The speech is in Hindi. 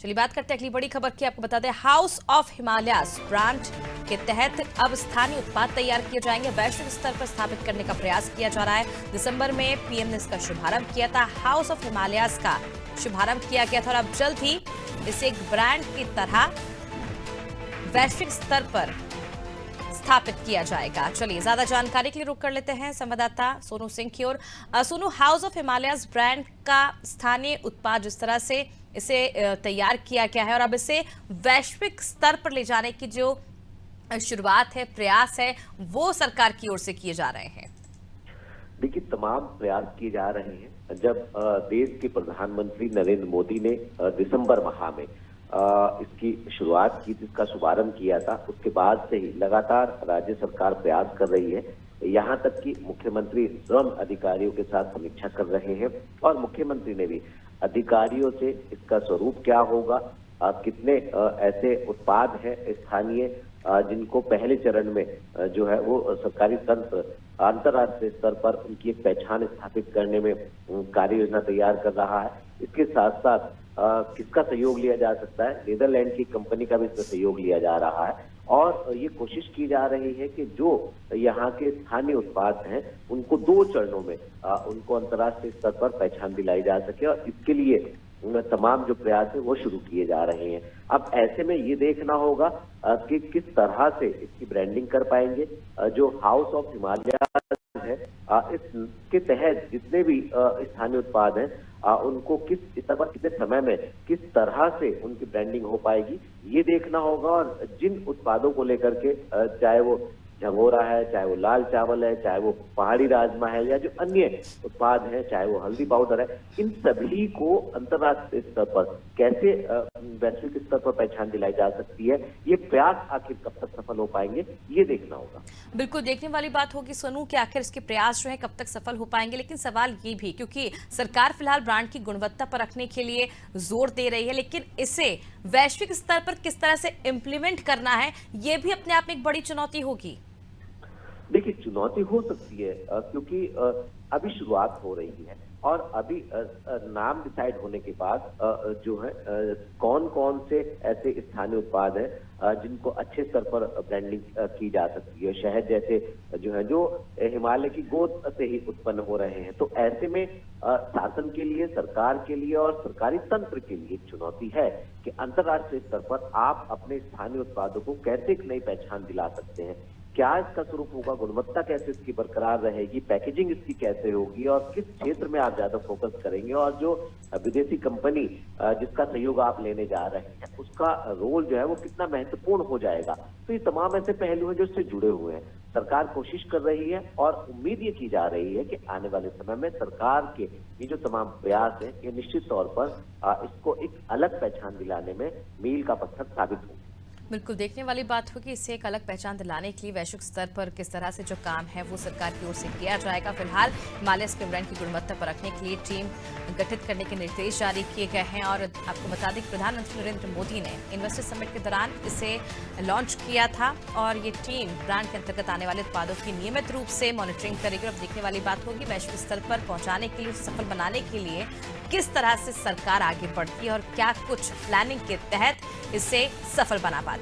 चलिए बात करते हैं अगली बड़ी खबर की। आपको बता दें, हाउस ऑफ हिमालयाज ब्रांड के तहत अब स्थानीय उत्पाद तैयार किए जाएंगे। वैश्विक स्तर पर स्थापित करने का प्रयास किया जा रहा है। दिसंबर में पीएम ने इसका शुभारंभ किया था। हाउस ऑफ हिमालयाज का शुभारंभ किया गया था और अब जल्द ही इसे एक ब्रांड की तरह वैश्विक स्तर पर स्थापित किया जाएगा। चलिए ज्यादा जानकारी के लिए रुक कर लेते हैं संवाददाता सोनू सिंह की ओर। Sonu, house of Himalayas brand का स्थानीय उत्पाद जिस तरह से इसे तैयार किया गया है और अब इसे वैश्विक स्तर पर ले जाने की जो शुरुआत है, प्रयास है, वो सरकार की ओर से किए जा रहे हैं। देखिए, तमाम प्रयास किए जा रहे हैं। जब देश के प्रधानमंत्री नरेंद्र मोदी ने दिसंबर माह में इसकी शुरुआत की, इसका शुभारंभ किया था, उसके बाद से ही लगातार राज्य सरकार प्रयास कर रही है। यहाँ तक कि मुख्यमंत्री स्वयं अधिकारियों के साथ समीक्षा कर रहे हैं और मुख्यमंत्री ने भी अधिकारियों से इसका स्वरूप क्या होगा, कितने ऐसे उत्पाद हैं स्थानीय जिनको पहले चरण में जो है वो सरकारी तंत्र अंतर्राष्ट्रीय स्तर पर उनकी एक पहचान स्थापित करने में कार्य योजना तैयार कर रहा है। इसके साथ साथ किसका सहयोग लिया जा सकता है, नीदरलैंड की कंपनी का भी इसमें सहयोग लिया जा रहा है और ये कोशिश की जा रही है कि जो यहाँ के स्थानीय उत्पाद हैं उनको 2 चरणों में उनको अंतर्राष्ट्रीय स्तर पर पहचान दिलाई जा सके और इसके लिए तमाम जो प्रयास है वो शुरू किए जा रहे हैं। अब ऐसे में ये देखना होगा कि किस तरह से इसकी ब्रांडिंग कर पाएंगे। जो हाउस ऑफ हिमालय है, इसके तहत जितने भी स्थानीय उत्पाद हैं उनको किस स्तर पर कितने समय में किस तरह से उनकी ब्रांडिंग हो पाएगी, ये देखना होगा। और जिन उत्पादों को लेकर के चाहे वो झंगोरा है, चाहे वो लाल चावल है, चाहे वो पहाड़ी राजमा है या जो अन्य उत्पाद हैं, चाहे वो हल्दी पाउडर है, इन सभी को अंतर्राष्ट्रीय स्तर पर कैसे वैश्विक स्तर पर पहचान दिलाई जा सकती है, ये प्रयास आखिर कब तक सफल हो पाएंगे, ये देखना होगा। बिल्कुल देखने वाली बात होगी सोनू कि आखिर इसके प्रयास जो है कब तक सफल हो पाएंगे। लेकिन सवाल ये भी, क्योंकि सरकार फिलहाल ब्रांड की गुणवत्ता पर रखने के लिए जोर दे रही है, लेकिन इसे वैश्विक स्तर पर किस तरह से इम्प्लीमेंट करना है, ये भी अपने आप में एक बड़ी चुनौती होगी। देखिए, चुनौती हो सकती है क्योंकि अभी शुरुआत हो रही है और अभी नाम डिसाइड होने के बाद जो है कौन कौन से ऐसे स्थानीय उत्पाद हैं जिनको अच्छे स्तर पर ब्रांडिंग की जा सकती है। शहद जैसे जो है जो हिमालय की गोद से ही उत्पन्न हो रहे हैं, तो ऐसे में शासन के लिए, सरकार के लिए और सरकारी तंत्र के लिए एक चुनौती है कि अंतर्राष्ट्रीय स्तर पर आप अपने स्थानीय उत्पादों को कैसे एक नई पहचान दिला सकते हैं, क्या इसका स्वरूप होगा, गुणवत्ता कैसे इसकी बरकरार रहेगी, पैकेजिंग इसकी कैसे होगी और किस क्षेत्र में आप ज्यादा फोकस करेंगे और जो विदेशी कंपनी जिसका सहयोग आप लेने जा रहे हैं उसका रोल जो है वो कितना महत्वपूर्ण हो जाएगा। तो ये तमाम ऐसे पहलू हैं जो इससे जुड़े हुए हैं। सरकार कोशिश कर रही है और उम्मीद ये की जा रही है कि आने वाले समय में सरकार के ये जो तमाम प्रयास हैं ये निश्चित तौर पर इसको एक अलग पहचान दिलाने में मील का पत्थर साबित होंगे। बिल्कुल देखने वाली बात होगी। इससे एक अलग पहचान दिलाने के लिए वैश्विक स्तर पर किस तरह से जो काम है वो सरकार की ओर से किया जाएगा। फिलहाल हिमालय के ब्रांड की गुणवत्ता पर रखने के लिए टीम गठित करने के निर्देश जारी किए गए हैं और आपको बता दें कि प्रधानमंत्री नरेंद्र मोदी ने इन्वेस्टर समिट के दौरान इसे लॉन्च किया था और ये टीम ब्रांड के अंतर्गत आने वाले उत्पादों की नियमित रूप से मॉनिटरिंग करेगी। अब देखने वाली बात होगी वैश्विक स्तर पर पहुंचाने के लिए, सफल बनाने के लिए किस तरह से सरकार आगे बढ़ती है और क्या कुछ प्लानिंग के तहत इसे सफल बना पाती है।